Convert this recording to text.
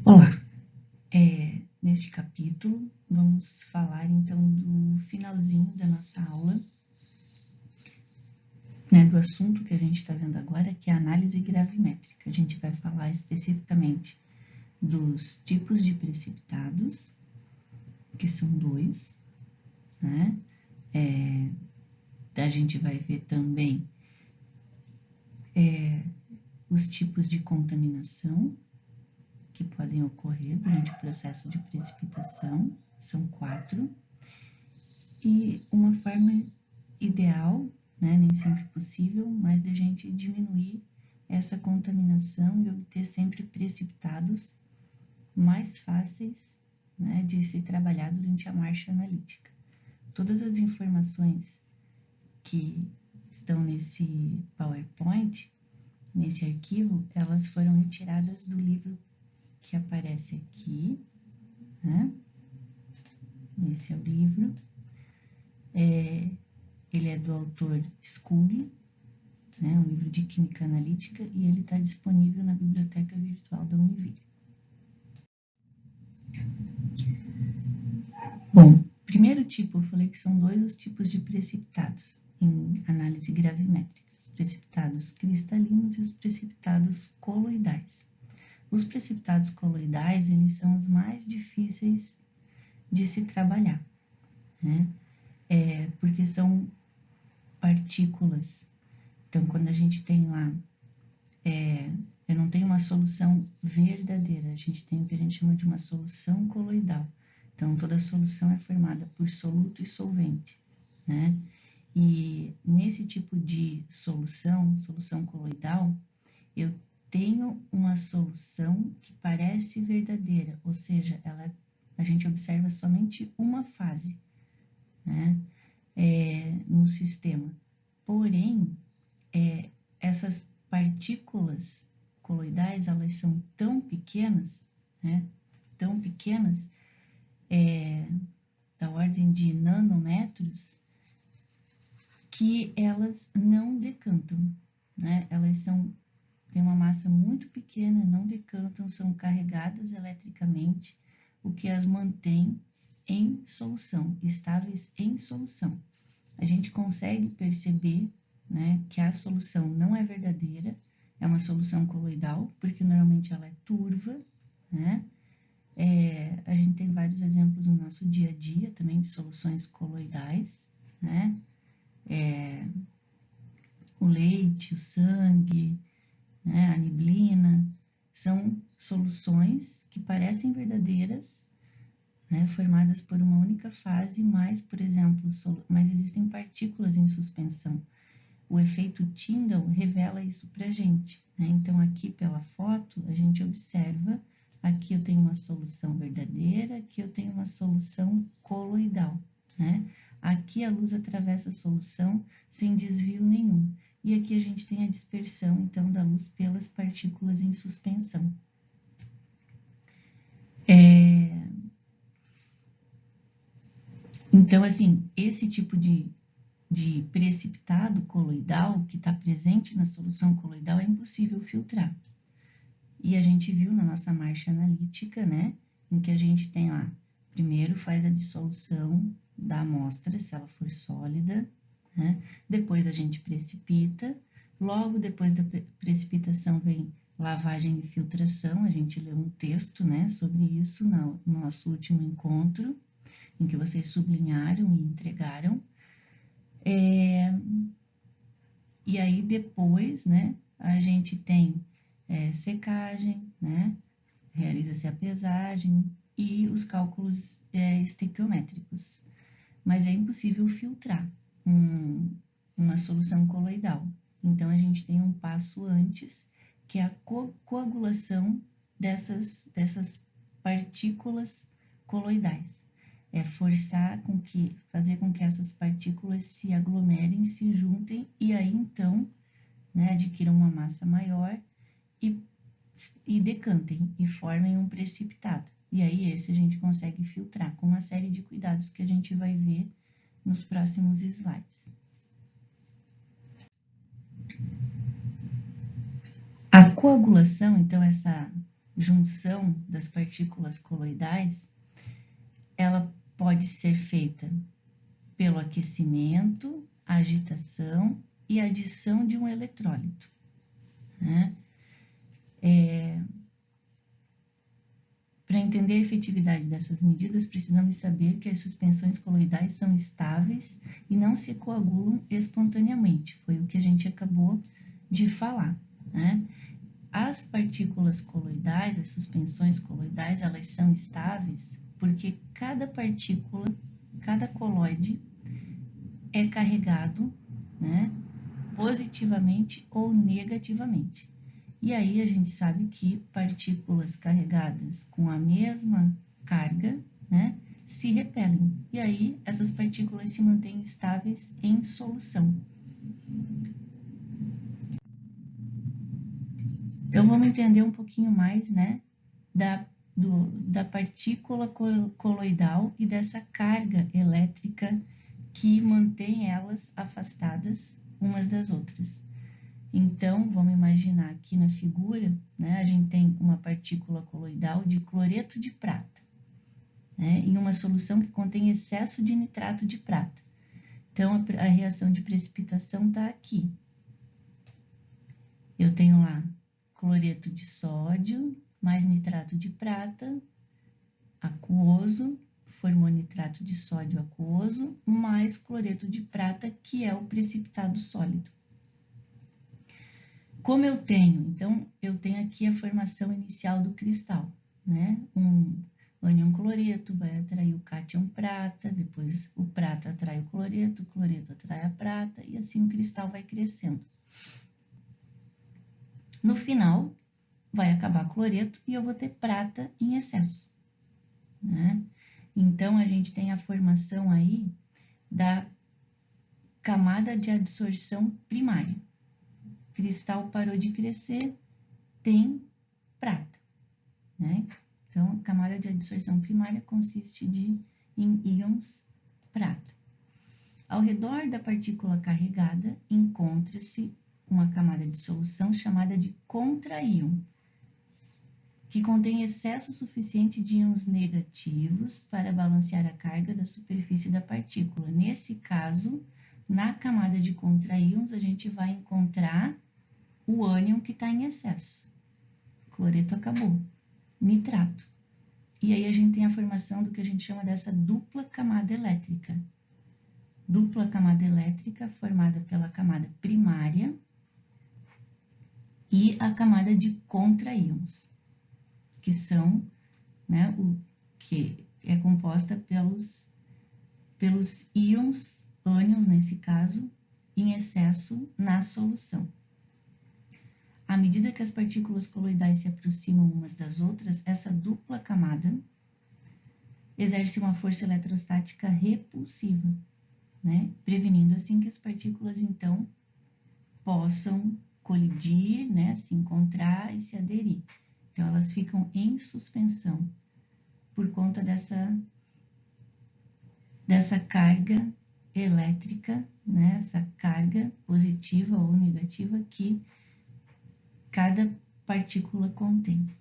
Olá, neste capítulo vamos falar então do finalzinho da nossa aula, né, do assunto que a gente está vendo agora, que é a análise gravimétrica. A gente vai falar especificamente dos tipos de precipitados, que são dois, né? A gente vai ver também os tipos de contaminação que podem ocorrer durante o processo de precipitação, são 4, e uma forma ideal, né, nem sempre possível, mas de a gente diminuir essa contaminação e obter sempre precipitados mais fáceis, né, de se trabalhar durante a marcha analítica. Todas as informações que estão nesse PowerPoint, nesse arquivo, elas foram retiradas do livro que aparece aqui, né? Esse é o livro. Ele é do autor Skugge, né? Um livro de Química Analítica, e ele está disponível na biblioteca virtual da Univille. Bom, primeiro tipo, eu falei que são dois os tipos de precipitados em análise gravimétrica: os precipitados cristalinos e os precipitados coloidais. Os precipitados coloidais, eles são os mais difíceis de se trabalhar, né? Porque são partículas. Então, quando a gente tem lá, eu não tenho uma solução verdadeira, a gente tem o que a gente chama de uma solução coloidal. Então, toda solução é formada por soluto e solvente, né? E nesse tipo de solução coloidal, eu tenho uma solução que parece verdadeira, ou seja, a gente observa somente uma fase, né, no sistema. Porém, essas partículas coloidais, elas são tão pequenas, né, tão pequenas, da ordem de nanômetros, que elas não decantam, né? Elas têm uma massa muito pequena, não decantam, são carregadas eletricamente, o que as mantém em solução, estáveis em solução. A gente consegue perceber, né, que a solução não é verdadeira, é uma solução coloidal, porque normalmente ela é turva, né? A gente tem vários exemplos no nosso dia a dia também de soluções coloidais, né? O leite, o sangue, né, a neblina, são soluções que parecem verdadeiras, né, formadas por uma única fase, mas, por exemplo, mas existem partículas em suspensão. O efeito Tyndall revela isso para a gente, né? Então, aqui pela foto, a gente observa, aqui eu tenho uma solução verdadeira, aqui eu tenho uma solução coloidal, né? Aqui a luz atravessa a solução sem desvio nenhum. E aqui a gente tem a dispersão, então, da luz pelas partículas em suspensão. Então, assim, esse tipo de precipitado coloidal que está presente na solução coloidal é impossível filtrar. E a gente viu na nossa marcha analítica, né, em que a gente tem lá, primeiro faz a dissolução da amostra, se ela for sólida, né, depois a gente precipita, logo depois da precipitação vem lavagem e filtração, a gente leu um texto, né, sobre isso no nosso último encontro, em que vocês sublinharam e entregaram. E aí depois, né, a gente tem secagem, né, realiza-se a pesagem e os cálculos estequiométricos. Mas é impossível filtrar uma solução coloidal. Então, a gente tem um passo antes, que é a coagulação dessas partículas coloidais. É fazer com que essas partículas se aglomerem, se juntem e aí então, né, adquiram uma massa maior e decantem e formem um precipitado. E aí esse a gente consegue filtrar com uma série de cuidados que a gente vai ver nos próximos slides. A coagulação, então, junção das partículas coloidais, ela pode ser feita pelo aquecimento, agitação e adição de um eletrólito, né? Para entender a efetividade dessas medidas, precisamos saber que as suspensões coloidais são estáveis e não se coagulam espontaneamente, foi o que a gente acabou de falar, né? As partículas coloidais, as suspensões coloidais, elas são estáveis porque cada partícula, cada coloide é carregado, né, positivamente ou negativamente. E aí a gente sabe que partículas carregadas com a mesma carga, né, se repelem. E aí essas partículas se mantêm estáveis em solução. Então vamos entender um pouquinho mais, né, da partícula coloidal e dessa carga elétrica que mantém elas afastadas umas das outras. Então, vamos imaginar aqui na figura, né, a gente tem uma partícula coloidal de cloreto de prata, né, em uma solução que contém excesso de nitrato de prata. Então, a reação de precipitação está aqui. Eu tenho lá cloreto de sódio mais nitrato de prata, aquoso, formou nitrato de sódio aquoso, mais cloreto de prata, que é o precipitado sólido. Como eu tenho? Então, eu tenho aqui a formação inicial do cristal, né? Um ânion cloreto vai atrair o cátion prata, depois o prata atrai o cloreto atrai a prata, e assim o cristal vai crescendo. No final, vai acabar cloreto e eu vou ter prata em excesso, né? Então, a gente tem a formação aí da camada de adsorção primária. O cristal parou de crescer, tem prata, né? Então, a camada de adsorção primária consiste em íons prata. Ao redor da partícula carregada, encontra-se uma camada de solução chamada de contraíon, que contém excesso suficiente de íons negativos para balancear a carga da superfície da partícula. Nesse caso, na camada de contraíons, a gente vai encontrar o ânion que está em excesso. Cloreto acabou. Nitrato. E aí a gente tem a formação do que a gente chama dessa dupla camada elétrica. Dupla camada elétrica formada pela camada primária e a camada de contraíons, que são, né, o que é composta pelos íons, ânions nesse caso, em excesso na solução. À medida que as partículas coloidais se aproximam umas das outras, essa dupla camada exerce uma força eletrostática repulsiva, né? Prevenindo assim que as partículas, então, possam colidir, né? Se encontrar e se aderir. Então, elas ficam em suspensão por conta dessa carga elétrica, né? Essa carga positiva ou negativa que cada partícula contém.